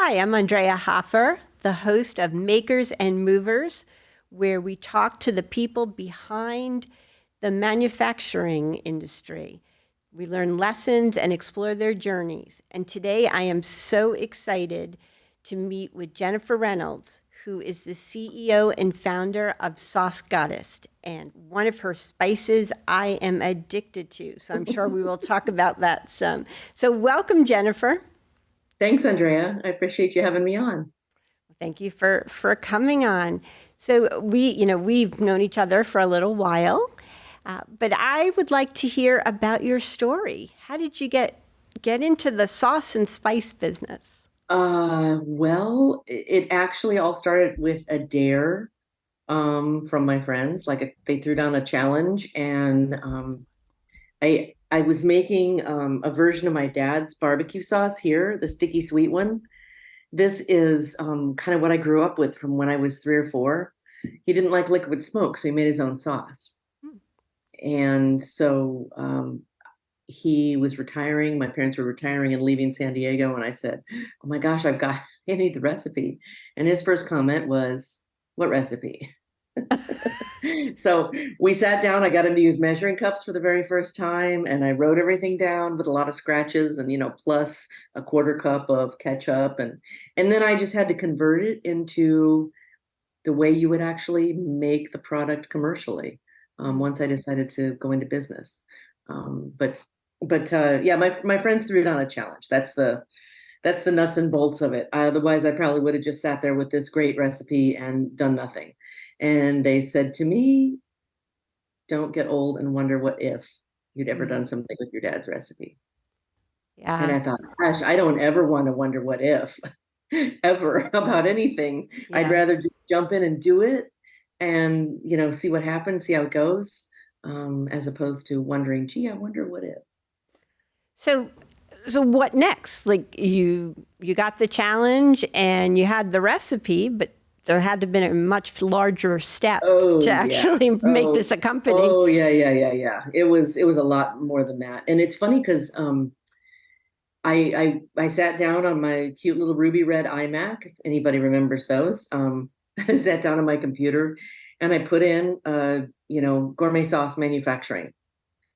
Hi, I'm Andrea Hoffer, the host of Makers and Movers, where we talk to the people behind the manufacturing industry. We learn lessons and explore their journeys. And today I am so excited to meet with Jennifer Reynolds, who is the CEO and founder of Sauce Goddess. And one of her spices I am addicted to. So I'm sure we will talk about that some. So welcome, Jennifer. Thanks, Andrea. I appreciate you having me on. Thank you for coming on. So we've known each other for a little while, but I would like to hear about your story. How did you get into the sauce and spice business? Well, it actually all started with a dare from my friends. They threw down a challenge, and I was making a version of my dad's barbecue sauce here, the sticky sweet one. This is kind of what I grew up with from when I was 3 or 4. He didn't like liquid smoke, so he made his own sauce. And so he was retiring. My parents were retiring and leaving San Diego. And I said, "Oh my gosh, I need the recipe." And his first comment was, "What recipe?" So we sat down. I got him to use measuring cups for the very first time. And I wrote everything down with a lot of scratches and, plus a quarter cup of ketchup. And then I just had to convert it into the way you would actually make the product commercially once I decided to go into business. Yeah, my friends threw down a challenge. That's the nuts and bolts of it. Otherwise, I probably would have just sat there with this great recipe and done nothing. And they said to me, "Don't get old and wonder what if you'd ever done something with your dad's recipe." And Yeah, I thought, gosh, I don't ever want to wonder what if ever about anything. I'd yeah. rather just jump in and do it and, see what happens, see how it goes, as opposed to wondering, gee, I wonder what if. So so what next? Like you got the challenge and you had the recipe, but there had to have been a much larger step to Oh yeah. actually make Oh, this a company. oh yeah, yeah, yeah, yeah. It was a lot more than that. And it's funny because I sat down on my cute little ruby red iMac, if anybody remembers those. I sat down on my computer and I put in gourmet sauce manufacturing.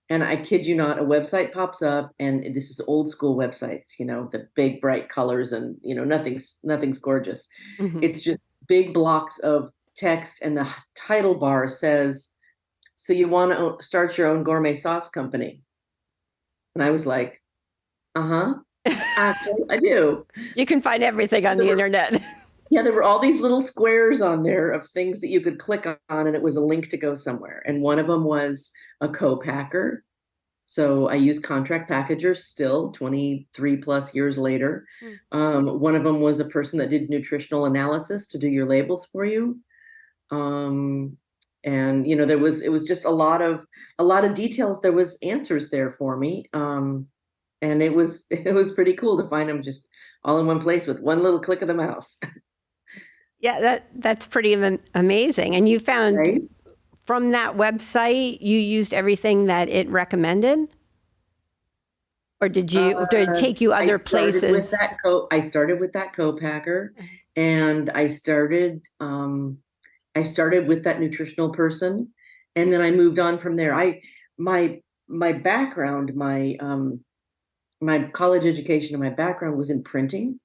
And I kid you not, a website pops up, and this is old school websites, the big bright colors, and nothing's gorgeous. Mhm. It's just big blocks of text, and the title bar says, "So you want to start your own gourmet sauce company?" And I was like, "Uh-huh, actually, I do." You can find everything on There the were, internet. yeah, there were all these little squares on there of things that you could click on, and it was a link to go somewhere. And one of them was a co-packer. So I use contract packagers still 23 plus years later. Mm. One of them was a person that did nutritional analysis to do your labels for you. And it was just a lot of details. There was answers there for me. And it was pretty cool to find them just all in one place with one little click of the mouse. Yeah, that's pretty amazing. And you found Right. from that website you used everything that it recommended, or did it take you I other started with places? that co-packer, and I started with that nutritional person, and then I moved on from there. My background, my college education and my background was in printing.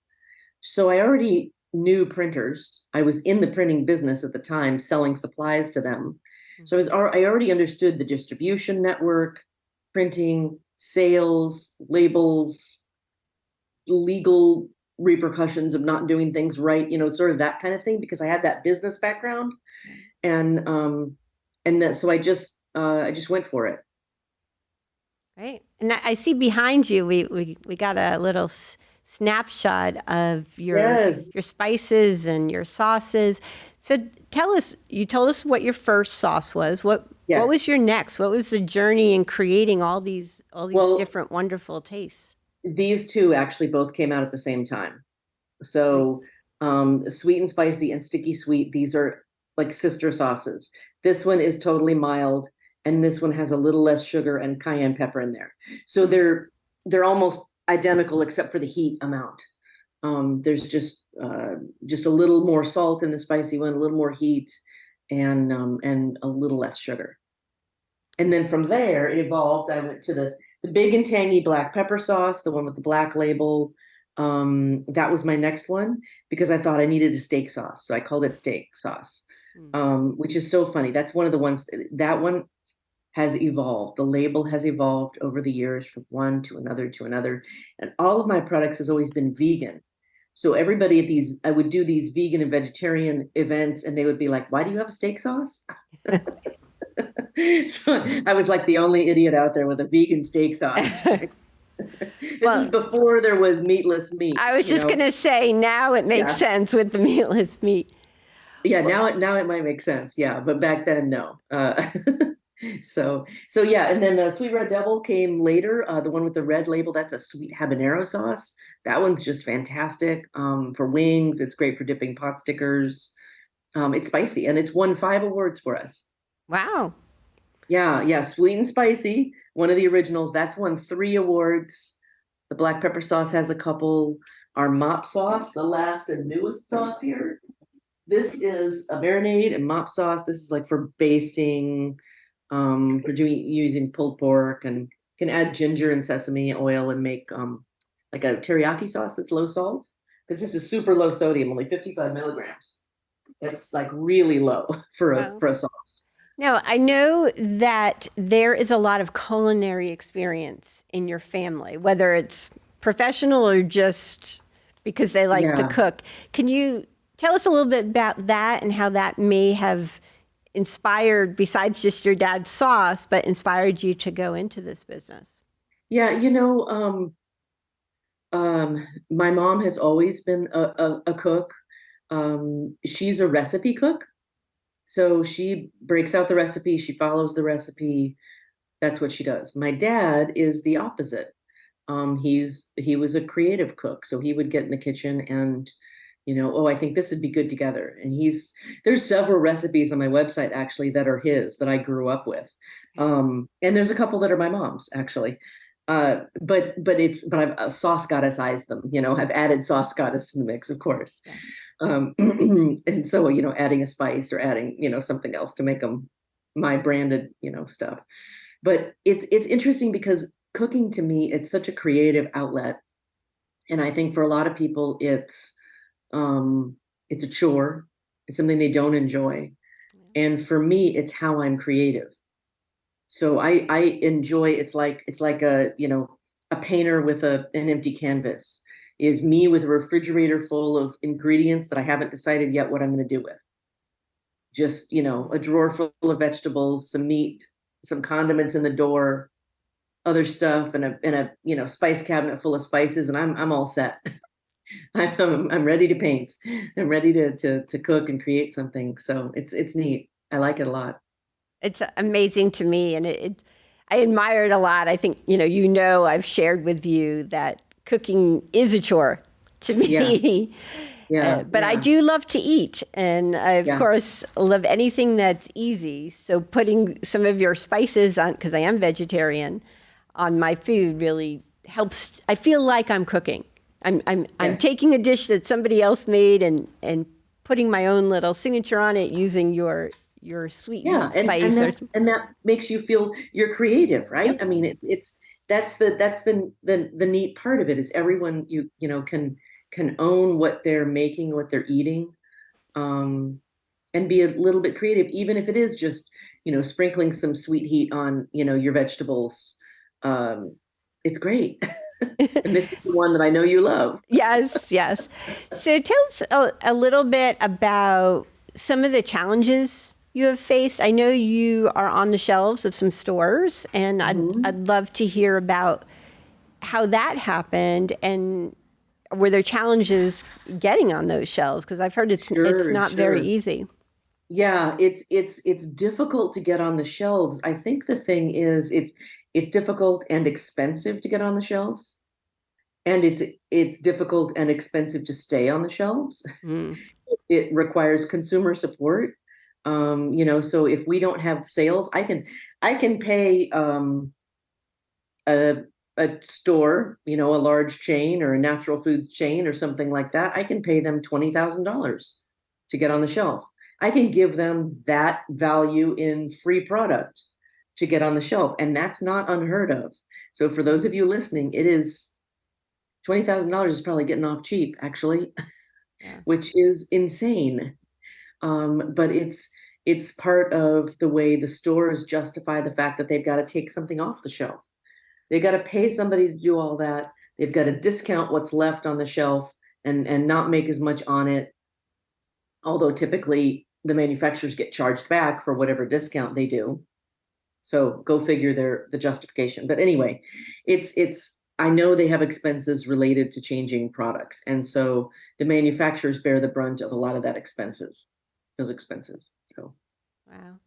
So I already knew printers. I was in the printing business at the time, selling supplies to them. So I already understood the distribution network, printing, sales, labels, legal repercussions of not doing things right, sort of that kind of thing, because I had that business background. And so I just went for it. Right. And I see behind you, we got a little snapshot of your Yes. spices and your sauces. So tell us, you told us what your first sauce was. What was Yes. your next? What was the journey in creating all these Well, different wonderful tastes? these two actually both came out at the same time. Sweet. So, sweet and spicy and sticky sweet, these are like sister sauces. This one is totally mild, and this one has a little less sugar and cayenne pepper in there. So they're almost identical except for the heat amount. There's just a little more salt in the spicy one, a little more heat, and a little less sugar. And then from there, it evolved. I went to the big and tangy black pepper sauce, the one with the black label. That was my next one because I thought I needed a steak sauce, so I called it steak sauce, which is so funny. That's one of the ones that one has evolved. The label has evolved over the years from one to another, and all of my products has always been vegan. So everybody at these, I would do these vegan and vegetarian events, and they would be like, "Why do you have a steak sauce?" So I was like the only idiot out there with a vegan steak sauce. This Well, is before there was meatless meat, I was you just know? going to say now it makes Yeah. sense with the meatless meat. Yeah, now it might make sense. Yeah, but back then, no. So yeah, and then Sweet Red Devil came later. The one with the red label, that's a sweet habanero sauce. That one's just fantastic for wings. It's great for dipping pot stickers. It's spicy, and it's won 5 awards for us. Wow. Yeah, yeah, sweet and spicy. One of the originals. That's won 3 awards. The black pepper sauce has a couple. Our mop sauce, the last and newest sauce here. This is a marinade and mop sauce. This is like for basting, for doing using pulled pork, and can add ginger and sesame oil and make like a teriyaki sauce that's low salt. Because this is super low sodium, only 55 milligrams. It's like really low for Wow. a sauce. Now, I know that there is a lot of culinary experience in your family, whether it's professional or just because they like to Yeah. cook. Can you tell us a little bit about that and how that may have inspired, besides just your dad's sauce, but inspired you to go into this business? Yeah, my mom has always been a cook. She's a recipe cook. So she breaks out the recipe, she follows the recipe. That's what she does. My dad is the opposite. He was a creative cook, so he would get in the kitchen and, oh, I think this would be good together. And there's several recipes on my website actually that are his that I grew up with. And there's a couple that are my mom's actually. But I've sauce goddessized them, I've added sauce goddess to the mix, of course. Yeah. And so, adding a spice or adding, something else to make them my branded, stuff. But it's interesting because cooking to me, it's such a creative outlet. And I think for a lot of people, it's a chore. It's something they don't enjoy. And for me, it's how I'm creative. So I enjoy, it's like a painter with an empty canvas is me with a refrigerator full of ingredients that I haven't decided yet what I'm going to do with. Just, a drawer full of vegetables, some meat, some condiments in the door, other stuff, and a spice cabinet full of spices, and I'm all set. I'm ready to paint. I'm ready to cook and create something. So it's neat. I like it a lot. It's amazing to me, and I admire it a lot. I think, I've shared with you that cooking is a chore to Yeah, me. yeah, But I yeah, do love to eat, and I, of yeah, course, love anything that's easy. So putting some of your spices on, because I am vegetarian, on my food really helps. I feel like I'm cooking. I'm yes. taking a dish that somebody else made and putting my own little signature on it using your Yeah, sweetened and spice or that makes you feel you're creative, right? yep. I mean, it's that's the neat part of it is everyone can own what they're making, what they're eating, um, and be a little bit creative, even if it is just sprinkling some sweet heat on your vegetables. Um, it's great, and this is the one that I know you love. Yes, yes. So tell us a little bit about some of the challenges you have faced. I know you are on the shelves of some stores, and Mhm. I'd love to hear about how that happened and were there challenges getting on those shelves? Because I've heard it's Sure, not very sure. easy. Yeah, it's difficult to get on the shelves. I think the thing is it's difficult and expensive to get on the shelves, and it's difficult and expensive to stay on the shelves. Mm. It requires consumer support. So if we don't have sales, I can pay a a store, a large chain or a natural foods chain or something like that, I can pay them $20,000 to get on the shelf. I can give them that value in free product to get on the shelf, and that's not unheard of. So for those of you listening, it is $20,000 is probably getting off cheap, actually, Yeah. which is insane. But it's part of the way the stores justify the fact that they've got to take something off the shelf. They've got to pay somebody to do all that. They've got to discount what's left on the shelf and not make as much on it. Although typically the manufacturers get charged back for whatever discount they do. So go figure the justification. But anyway, it's I know they have expenses related to changing products. And so the manufacturers bear the brunt of a lot of those expenses. So Wow.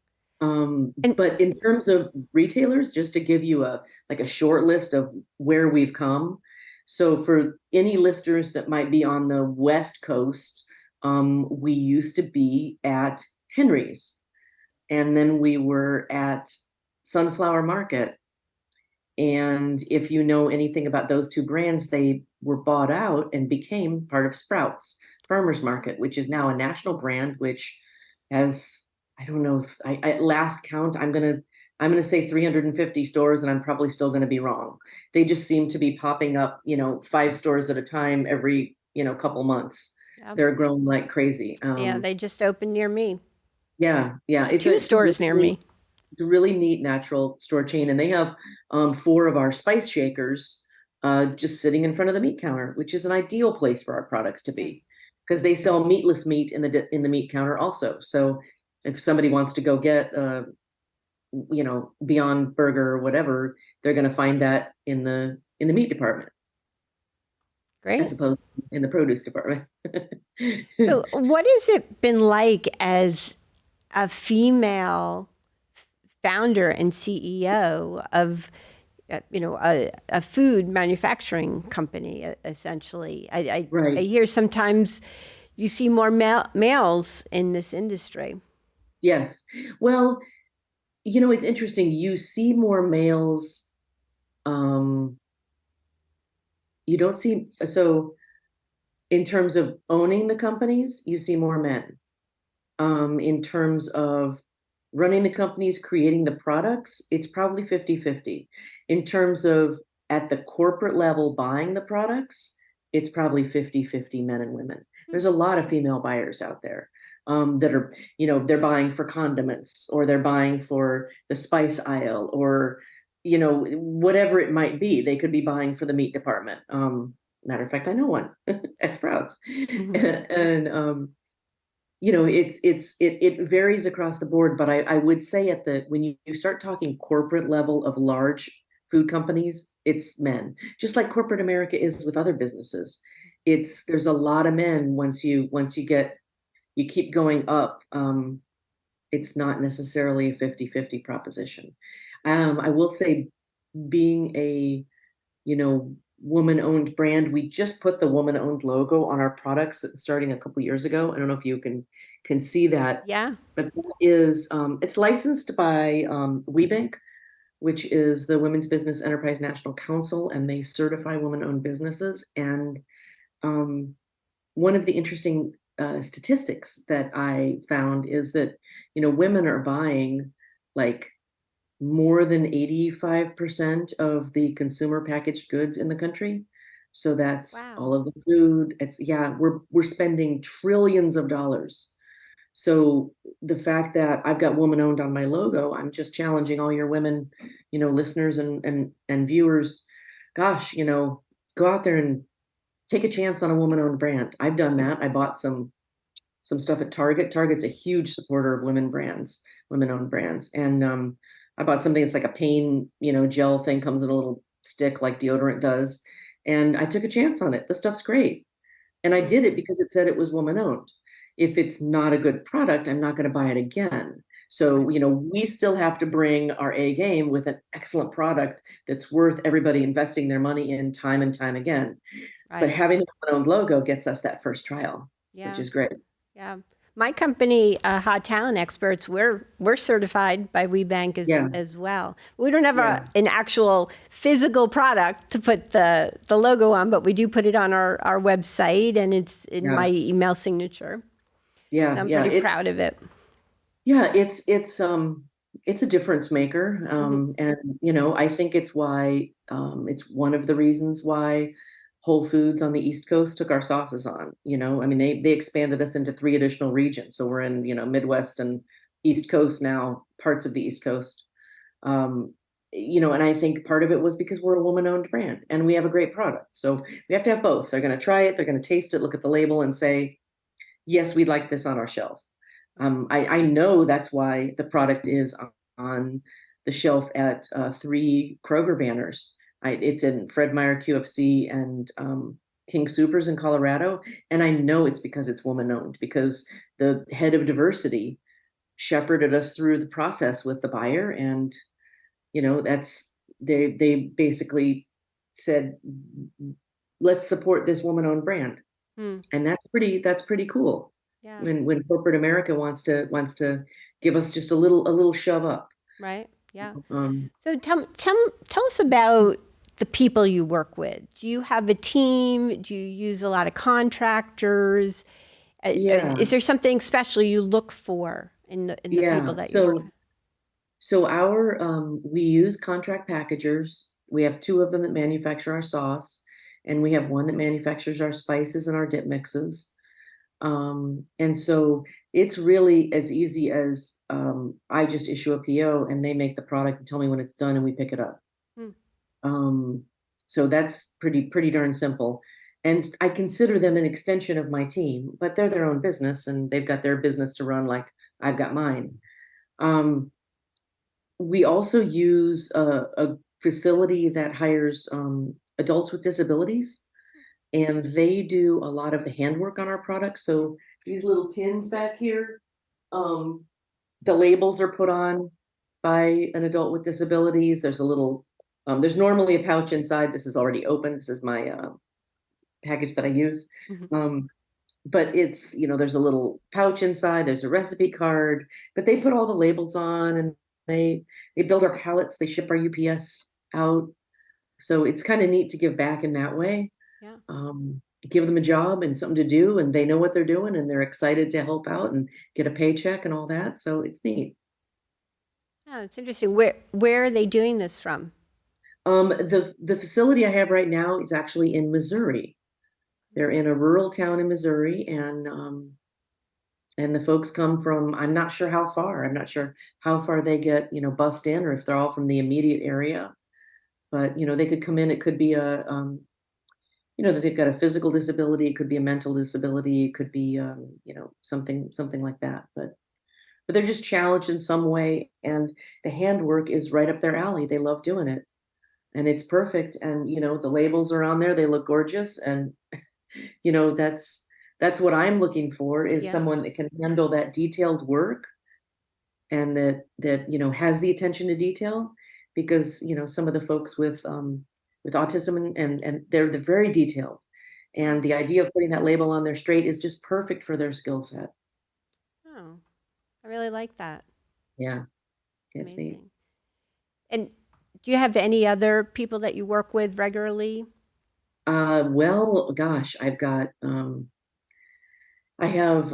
And but in terms of retailers, just to give you a short list of where we've come. So for any listeners that might be on the West Coast, we used to be at Henry's, and then we were at Sunflower Market. And if you know anything about those two brands, they were bought out and became part of Sprouts Farmers Market, which is now a national brand, which has, I don't know, at last count, I'm gonna say 350 stores, and I'm probably still gonna be wrong. They just seem to be popping up, 5 stores at a time every, couple months. yeah, They're growing like crazy. yeah, they just opened near me. Yeah, Two stores near me. it's a really neat natural store chain, and they have 4 of our spice shakers just sitting in front of the meat counter, which is an ideal place for our products to be, because they sell meatless meat in the meat counter also. So if somebody wants to go get Beyond Burger or whatever, they're going to find that in the meat department as Great. opposed to in the produce department. So, what has it been like as a female founder and CEO of, a food manufacturing company, essentially? I Right. hear sometimes you see more males in this industry. Yes. Well, it's interesting. You see more males. Um, you don't see, so in terms of owning the companies, you see more men. In terms of running the companies, creating the products, it's probably 50-50. In terms of at the corporate level buying the products, it's probably 50-50 men and women. There's a lot of female buyers out there that are, they're buying for condiments, or they're buying for the spice aisle, or, whatever it might be. They could be buying for the meat department. Matter of fact, I know one at Sprouts. Mhm. And it varies across the board, but I would say when you start talking corporate level of large food companies, it's men, just like corporate America is with other businesses. There's a lot of men. Once you keep going up, it's not necessarily a 50-50 proposition. I will say, being a woman-owned brand, we just put the woman-owned logo on our products starting a couple years ago. I don't know if you can see that, Yeah. but that is it's licensed by WeBank, which is the Women's Business Enterprise National Council, and they certify women-owned businesses. And one of the interesting statistics that I found is that women are buying like more than 85% of the consumer packaged goods in the country. So that's Wow. all of the food. We're spending trillions of dollars. So the fact that I've got woman owned on my logo, I'm just challenging all your women, listeners and viewers. Gosh, go out there and take a chance on a woman owned brand. I've done that. I bought some stuff at Target. Target's a huge supporter of women owned brands. And I bought something that's like a pain, gel thing, comes in a little stick like deodorant does. And I took a chance on it. The stuff's great. And I did it because it said it was woman owned. If it's not a good product, I'm not going to buy it again. So, we still have to bring our A game with an excellent product that's worth everybody investing their money in time and time again. But Right. having the woman owned logo gets us that first trial, which Yeah. is great. Yeah. My company, Hot Talent Experts, we're certified by WeBank Yeah, as well. We don't have yeah, an actual physical product to put the logo on, but we do put it on our website, and it's in yeah, my email signature. yeah, I'm yeah. pretty proud of it. Yeah, it's a difference maker. Hmm. And I think it's why it's one of the reasons why Whole Foods on the East Coast took our sauces on. I mean they expanded us into three additional regions. So we're in, Midwest and East Coast now, parts of the East Coast. Um, and I think part of it was because we're a woman-owned brand and we have a great product. So we have to have both. They're gonna try it, they're gonna taste it, look at the label and say, yes, we'd like this on our shelf. I know that's why the product is on the shelf at three Kroger banners. It's in Fred Meyer QFC and King Supers in Colorado. And I know it's because it's woman owned, because the head of diversity shepherded us through the process with the buyer. And, that's, they basically said, let's support this woman owned brand. Hmm. And that's pretty cool Yeah. when corporate America wants to give us just a little shove up. Right. Yeah. Um, So tell us about the people you work with. Do you have a team? Do you use a lot of contractors? yeah, Is there something special you look for in the people yeah. that you work So our we use contract packagers. We have two of them that manufacture our sauce, and we have one that manufactures our spices and our dip mixes. And so it's really as easy as I just issue a PO and they make the product and tell me when it's done and we pick it up. with? Um, so that's pretty darn simple. And I consider them an extension of my team, but they're their own business and they've got their business to run like I've got mine. Um, we also use a facility that hires adults with disabilities, and they do a lot of the handwork on our products. So these little tins back here, um, the labels are put on by an adult with disabilities. There's normally a pouch inside. This is already open. This is my package that I use. Mhm. Um, but it's, there's a little pouch inside. There's a recipe card, but they put all the labels on and they build our pallets. They ship our UPS out. So it's kind of neat to give back in that way. Yeah. Give them a job and something to do, and they know what they're doing and they're excited to help out and get a paycheck and all that. So it's neat. Oh, it's interesting. Where are they doing this from? The facility I have right now is actually in Missouri. They're in a rural town in Missouri, and the folks come from, I'm not sure how far. I'm not sure how far they get, bussed in, or if they're all from the immediate area. But they could come in. It could be that they've got a physical disability. It could be a mental disability. It could be something like that. But they're just challenged in some way, and the handwork is right up their alley. They love doing it, and it's perfect. And the labels are on there. They look gorgeous, and that's what I'm looking for, is Yeah. someone that can handle that detailed work, and that has the attention to detail, because some of the folks with autism and they're very detailed, and Oh, the idea of putting that label on there straight is just perfect for their skill set. oh, I really like that. Yeah, it's neat. Amazing. And do you have any other people that you work with regularly? Well, gosh, I have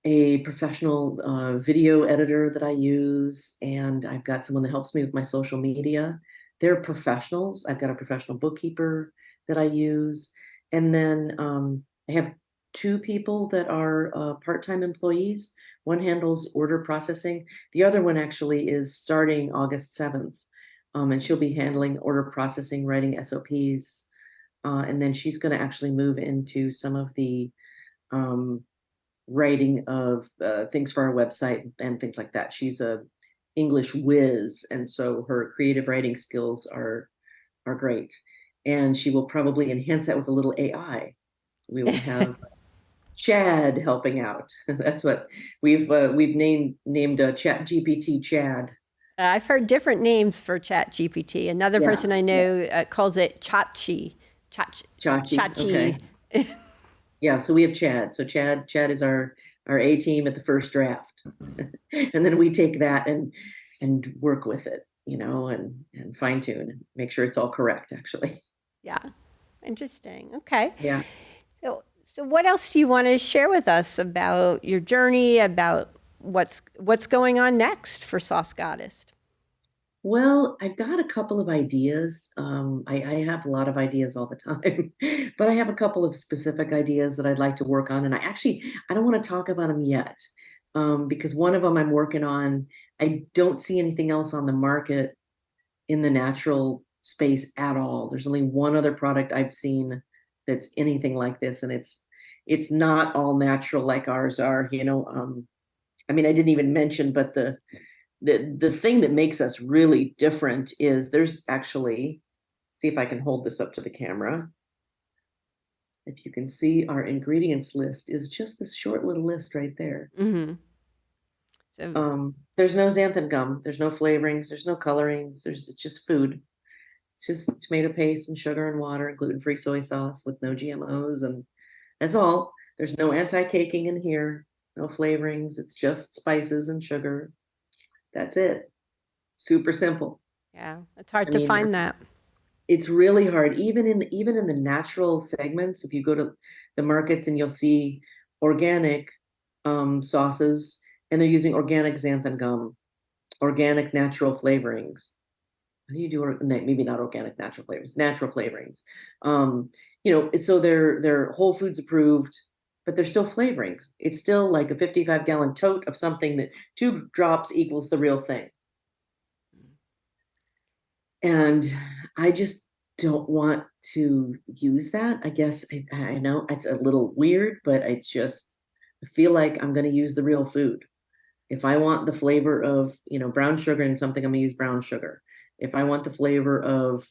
a professional video editor that I use, and I've got someone that helps me with my social media. They're professionals. I've got a professional bookkeeper that I use. And then I have two people that are part-time employees. One handles order processing. The other one actually is starting August 7th. And she'll be handling order processing, writing SOPs. And then she's going to actually move into some of the um, writing of things for our website and things like that. She's a English whiz, and so her creative writing skills are great. And she will probably enhance that with a little AI. We will have Chad helping out. That's what we've named Chat GPT Chad. I've heard different names for Chat GPT. Another Yeah, person I yeah. know calls it Chachi. Chach, Chachi. Chachi. Okay. Yeah, so we have Chad. So Chad is our our A team at the first draft. And then we take that and work with it, and fine tune and make sure it's all correct, actually. Yeah. Interesting. Okay. Yeah. So what else do you want to share with us about your journey, about what's going on next for Sauce Goddess? Well, I've got a couple of ideas. I have a lot of ideas all the time, but I have a couple of specific ideas that I'd like to work on. And I don't want to talk about them yet, because one of them I'm working on, I don't see anything else on the market in the natural space at all. There's only one other product I've seen that's anything like this, and it's not all natural like ours are. I mean, I didn't even mention, but the thing that makes us really different is there's actually, see if I can hold this up to the camera. If you can see, our ingredients list is just this short little list right there. Mm-hmm. So, There's no xanthan gum, there's no flavorings, there's no colorings, it's just food. It's just tomato paste and sugar and water and gluten-free soy sauce with no GMOs, and that's all. There's no anti-caking in here, no flavorings. It's just spices and sugar. That's it. Super simple. yeah, it's hard I to mean, find that. it's really hard, even in the natural segments. If you go to the markets and you'll see organic sauces, and they're using organic xanthan gum, organic natural flavorings. How do you do maybe not organic natural flavors, natural flavorings? So they're Whole Foods approved, but they're still flavorings. It's still like a 55-gallon tote of something that 2 drops equals the real thing. And I just don't want to use that. I guess I know it's a little weird, but I just feel like I'm going to use the real food. If I want the flavor of, brown sugar in something, I'm going to use brown sugar. If I want the flavor of,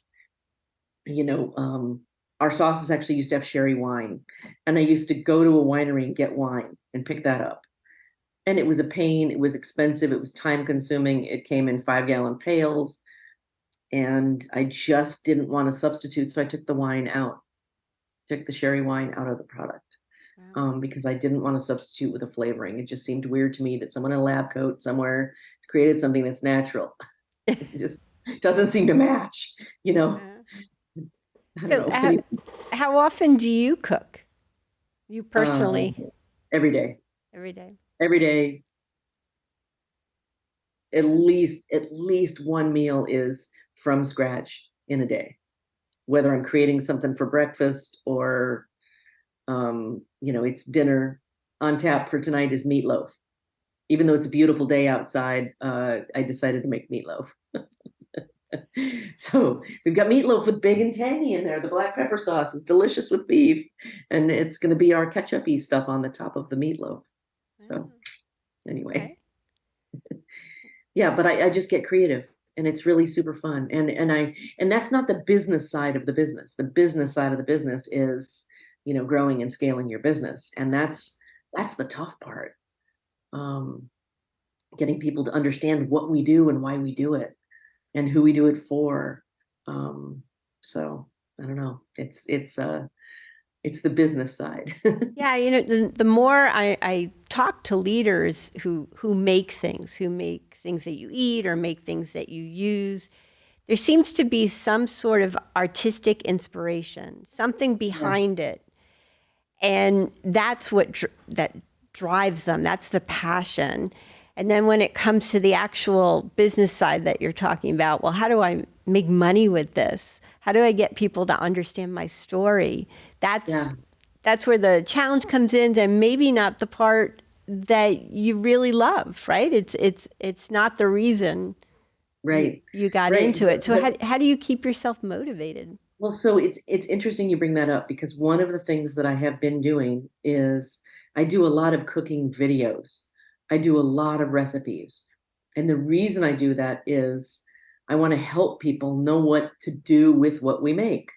our sauces actually used to have sherry wine, and I used to go to a winery and get wine and pick that up. And it was a pain. It was expensive. It was time consuming. It came in 5-gallon pails, and I just didn't want to substitute. So I took the wine out, took the sherry wine out of the product. Wow. Because I didn't want to substitute with a flavoring. It just seemed weird to me that someone in a lab coat somewhere created something that's natural. It just doesn't seem to match, you know. I So, don't know. how often do you cook? You personally? Every day. Every day. Every day. At least one meal is from scratch in a day, whether I'm creating something for breakfast or it's dinner. On tap for tonight is meatloaf. Even though it's a beautiful day outside, I decided to make meatloaf. So we've got meatloaf with big and tangy in there. The black pepper sauce is delicious with beef, and it's going to be our ketchup-y stuff on the top of the meatloaf. So anyway, yeah, but I just get creative, and it's really super fun. And that's not the business side of the business. The business side of the business is, growing and scaling your business, and that's the tough part. Getting people to understand what we do and why we do it, and who we do it for. So I don't know. It's the business side. Yeah, the more I talk to leaders who make things that you eat or make things that you use, there seems to be some sort of artistic inspiration, something behind it. And that's that drives them. That's the passion. And then when it comes to the actual business side that you're talking about, well, how do I make money with this? How do I get people to understand my story? That's where the challenge comes in, and maybe not the part that you really love, right? It's not the reason Right. you got Right. into it. So how do you keep yourself motivated? Well, so it's interesting you bring that up, because one of the things that I have been doing is I do a lot of cooking videos. I do a lot of recipes. And the reason I do that is I want to help people know what to do with what we make.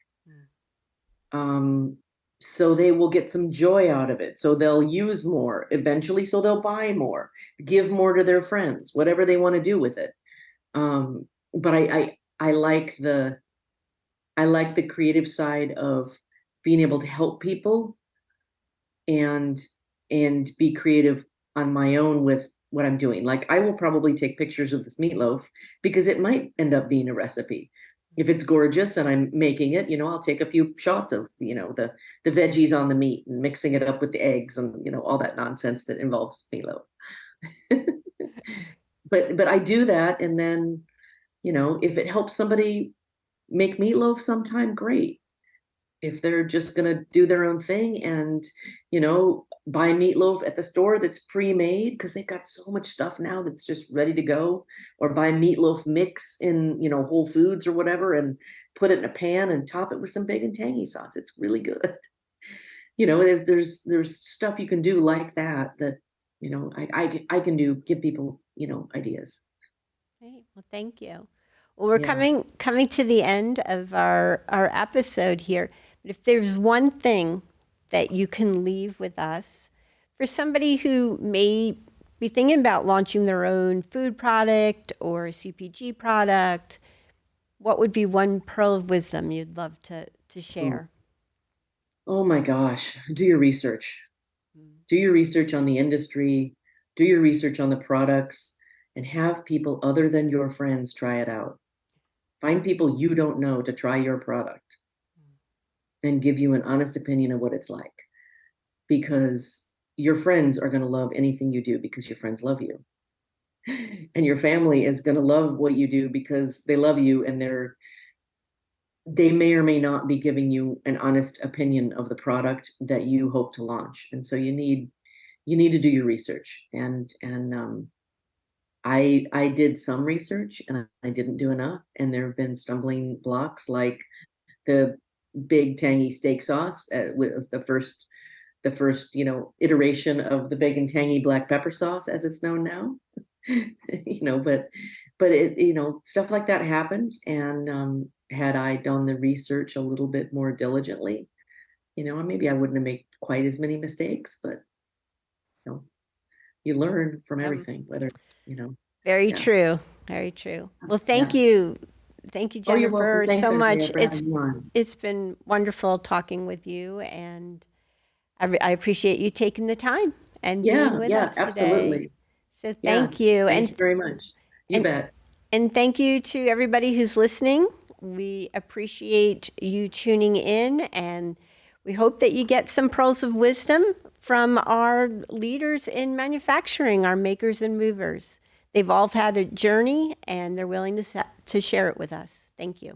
So they will get some joy out of it. So they'll use more eventually. So they'll buy more, give more to their friends, whatever they want to do with it. But I like the creative side of being able to help people and and be creative on my own with what I'm doing. Like I will probably take pictures of this meatloaf because it might end up being a recipe. If it's gorgeous and I'm making it, I'll take a few shots of, the veggies on the meat and mixing it up with the eggs and, all that nonsense that involves meatloaf. But I do that, and then, if it helps somebody make meatloaf sometime, great. If they're just going to do their own thing and, buy meatloaf at the store that's pre-made because they've got so much stuff now that's just ready to go, or buy meatloaf mix in, Whole Foods or whatever and put it in a pan and top it with some big and tangy sauce. It's really good. There's stuff you can do like that, I can do, give people, ideas. Great. Well, thank you. Well, we're Yeah. coming to the end of our episode here. But if there's one thing that you can leave with us for somebody who may be thinking about launching their own food product or a CPG product, what would be one pearl of wisdom you'd love to Oh, share? oh my gosh. Do your research. Do your research on the industry, do your research on the products, and have people other than your friends try it out. Find people you don't know to try your product and give you an honest opinion of what it's like. Because your friends are going to love anything you do because your friends love you. And your family is going to love what you do because they love you, and they may or may not be giving you an honest opinion of the product that you hope to launch. And so you need to do your research. And I did some research and I didn't do enough. And there have been stumbling blocks, like the big tangy steak sauce was the first iteration of the big and tangy black pepper sauce as it's known now. But it, stuff like that happens. And had I done the research a little bit more diligently, maybe I wouldn't have made quite as many mistakes. But you know, you learn from Um, everything, whether it's, Very yeah, true. Very true. Well, thank yeah. you. Thank you, Oh, you're welcome. Jennifer, Thanks, so Andrea, much. for having me on. It's been wonderful talking with you, and I appreciate you taking the time and being Yeah, with us yeah, today. absolutely. So Yeah, thank you. thank you very much. You And bet. and thank you to everybody who's listening. We appreciate you tuning in, and we hope that you get some pearls of wisdom from our leaders in manufacturing, our makers and movers. They've all had a journey, and they're willing to share it with us. Thank you.